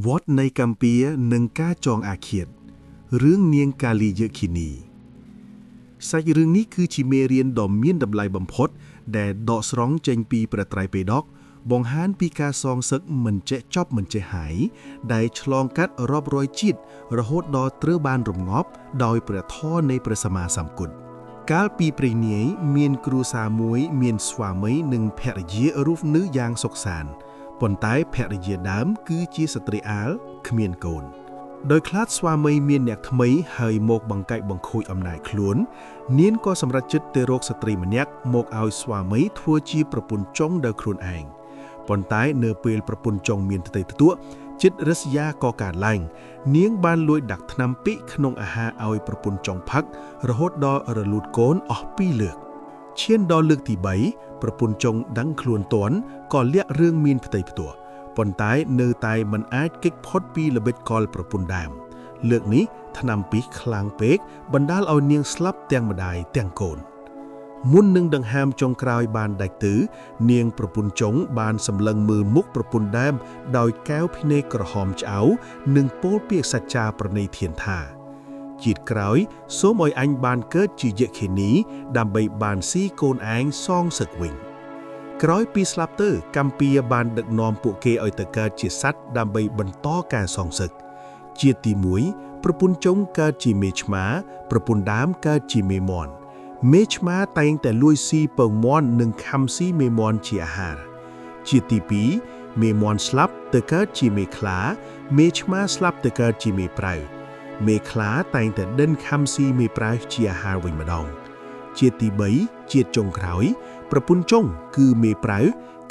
វត្តនៃកម្ពុជានិងការចងអាឃាតរឿងនាងកាលីយခိនីសាច់រឿងនេះគឺជាមេរៀនដ៏មានតម្លៃបំផុតដែលដកស្រង់ចេញពីព្រះត្រៃបិដកបង្ហាញពីការសងសឹកមិនចេះចប់មិនចេះហាយដែលឆ្លងកាត់រាប់រយជាតិរហូតដល់ត្រូវបានរំងាប់ដោយព្រះធម៌នៃព្រះសម្មាសម្ពុទ្ធកាលពីព្រេងនាយមានគ្រួសារមួយមានស្វាមីនិងភរិយារស់នៅយ៉ាងសុខសាន្តប៉ុន្តែភរិយាដើមគឺជាស្ត្រីអាលគ្មានកូនដោយខ្លាចស្វាមីមានអ្នកថ្មីហើយមកបង្កាច់បង្ខូចអំណាចខ្លួននាងក៏សម្រេចចិត្តទៅរកស្ត្រីម្នាក់មកឲ្យស្វាមីធ្វើជាប្រពន្ធចុងដោយខ្លួនឯងប៉ុន្តែនៅពេលប្រពន្ធចុងមានផ្ទៃផ្ទក់ចិត្តរិស្យាក៏កើតឡើងនាងបានលួចដាក់ថ្នាំពិក្នុងអាហារឲ្យប្រពន្ធចុងផឹករហូតដល់រលូតកូនអស់2លើកឈានដល់លើកទី3ប្រពន្ធចុងដឹងខ្លួនទាន់ក៏លាក់រឿងមានផ្ទៃផ្ទក់ប៉ុន្តែនៅតែមិនអាចគេចផុតពីល្បិចកលប្រពន្ធដើមលើកនេះថ្នាំពិសខ្លាំងពេកបណ្ដាលឲ្យនាងស្លាប់ទាំងម្ដាយទាំងកូនមុននឹងដង្ហើមចុងក្រោយបានដាច់ទៅនាងប្រពន្ធចុងបានសម្លឹងមើលមុខប្រពន្ធដើមដោយកែវភ្នែកក្រហមឆ្អៅនិងពោលពាក្យសច្ចាប្រណីធានថាជាតិក្រោយសូមឲ្យអញបានកើតជាយក្ខិនីដើម្បីបានស៊ីកូនឯងសងសឹកវិញក្រោយពីស្លាប់ទៅកម្ពីបានដឹកនាំពួកគេឲ្យទៅកើតជាសត្វដើម្បីបន្តការសងសឹកជាតិទី1ប្រពន្ធចុងកើតជាមេឆ្មាប្រពន្ធដើមកើតជាមេមាន់មេឆ្មាតែងតែលួចស៊ីពងមាន់និងខំស៊ីមេមាន់ជាអាហារជាតិទី2មេមាន់ស្លាប់ទៅកើតជាមេខ្លាមេឆ្មាស្លាប់ទៅកើតជាមេប្រៅមេខ្លាតែងតែដិនខំស៊ីមេប្រៅជាអាហារវិញម្ដងជាតិទី3ជាតិចុងក្រោយប្រពន្ធចុងគឺមេប្រៅ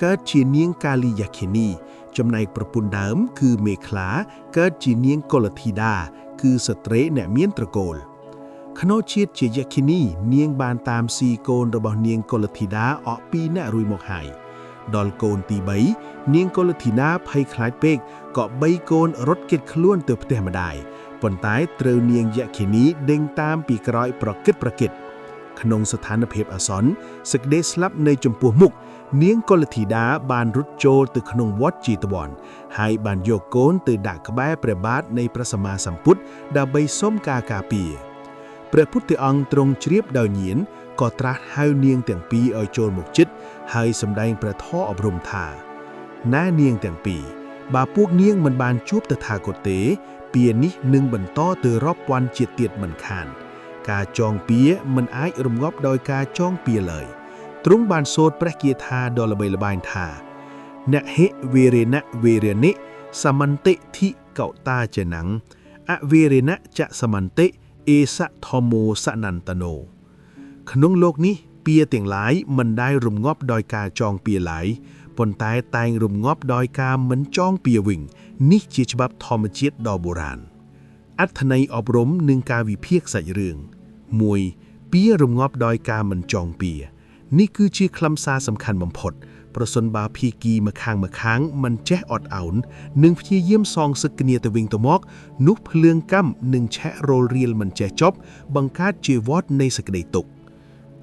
កើតជានាងកាលីយခိនីចំណែកប្រពន្ធដើមគឺមេខ្លាកើតជានាងកុលធីតាគឺស្ត្រីអ្នកមានត្រកូលក្នុងជាតិជាយក្ខិនីនាងបានតាមស៊ីកូនរបស់នាងកុលធីតាអស់2នាក់រួចមកហើយដល់កូនទី3នាងកុលធីតាភ័យខ្លាចពេកក៏បីកូនរត់គេចខ្លួនទៅផ្ទះម្ដាយប៉ុន្តែត្រូវនាងយក្ខិនីដេញតាមពីក្រោយប្រគិតក្នុងស្ថានភាពអាសន្នសេចក្តីស្លាប់នៅចំពោះមុខនាងកុលធីតាបានរត់ចូលទៅក្នុងវត្តចេតវនហើយបានយកកូនទៅដាក់ក្បែរព្រះបាទនៃព្រះសម្មាសម្ពុទ្ធដើម្បីសុំការការពារព្រះពុទ្ធអង្គទ្រង់ជ្រាបដោយញាណក៏ត្រាស់ហៅនាងទាំងពីរឲ្យចូលមកជិតហើយសម្ដែងព្រះធម៌អប់រំថាណែនាងទាំងពីរបើពួកនាងមិនបានជួបតថាគតទេពារនេះនឹងបន្តទៅរាប់ពាន់ជាតិទៀតមិនខានការចងពៀមិនអាចរំងាប់ដោយការចងពៀឡើយទ្រង់បានសូត្រព្រះគាថាដ៏ល្បីល្បាញថាអ្នកហិវេរណៈវេរនិសមន្តិធិកោតាចនំអវេរណៈចសមន្តិអេសធម្មោសនន្តនោក្នុងលោកនេះពៀទាំងឡាយមិនដែលរំងាប់ដោយការចងពៀឡើយប៉ុន្តែតែងរំងាប់ដោយការមិនចងពៀវិញនេះជាច្បាប់ធម្មជាតិដ៏បុរាណអត្ថន័យអប់រំនិងការវិភាគសាច់រឿង1. ពៀរំងាប់ដោយការមិនចងពៀនេះគឺជាខ្លឹមសារសំខាន់បំផុតប្រសិនបើភាគីម្ខាងមិនចេះអត់ឱននិងព្យាយាមសងសឹកគ្នាទៅវិញទៅមកនោះភ្លើងកម្មនឹងឆេះរលរៀលមិនចេះចប់បង្កើតជាវដ្តនៃសេចក្តីទុក្ខ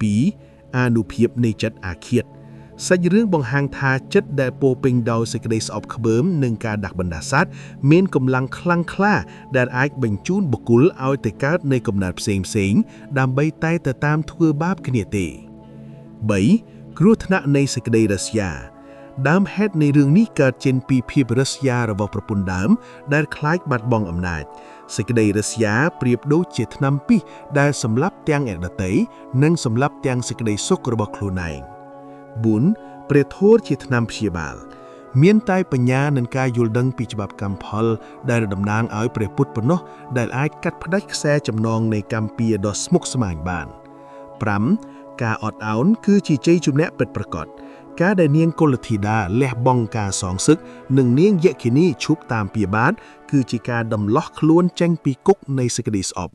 2. អានុភាពនៃចិត្តអាឃាតសាច់រឿងបង្ហាញថាចិត្តដែលពោពេញដោយសេចក្តីស្អប់ខ្ពើមនិងការដាក់បណ្ដាសាទមានកម្លាំងខ្លាំងក្លាដែលអាចបញ្ជូនបុគ្គលឲ្យទៅកើតในកំណើតផ្សេងដើម្បីតែទៅតាមធ្វើបាបគ្នាទេ 3. គ្រោះថ្នាក់នៃសេចក្តីរិស្យាដើមហេតុនៃរឿងនេះកើតចេញពីភាពរិស្យារបស់ប្រពន្ធដើមដែលខ្លាចបាត់បង់អំណាចសេចក្តីរិស្យាប្រៀបដូចជាថ្នាំពិសដែលសម្លាប់ទាំងអ្នកដទៃនិងសម្លាប់ទាំងសេចក្តីសុខរបស់ខ្លួនឯង 4. ព្រះធម៌ជាថ្នាំព្យាបាលមានតែបញ្ញានិងការយល់ដឹងពីច្បាប់កម្មផលដែលតំណាងឲ្យព្រះពុទ្ធប៉ុណ្ណោះដែលអាចកាត់ផ្ដាច់ខ្សែចំណងនៃកម្មពៀដ៏ស្មុគស្មាញបាន 5. ការអត់ឱនគឺជាជ័យជំនះពិតប្រាកដការដែលនាងកុលធីតាលះបង់ការសងសឹកនិងនាងយក្ខិនីឈប់តាមព្យាបាទគឺជាការដំឡោះខ្លួនចេញពីគុកនៃសេចក្តីស្អប់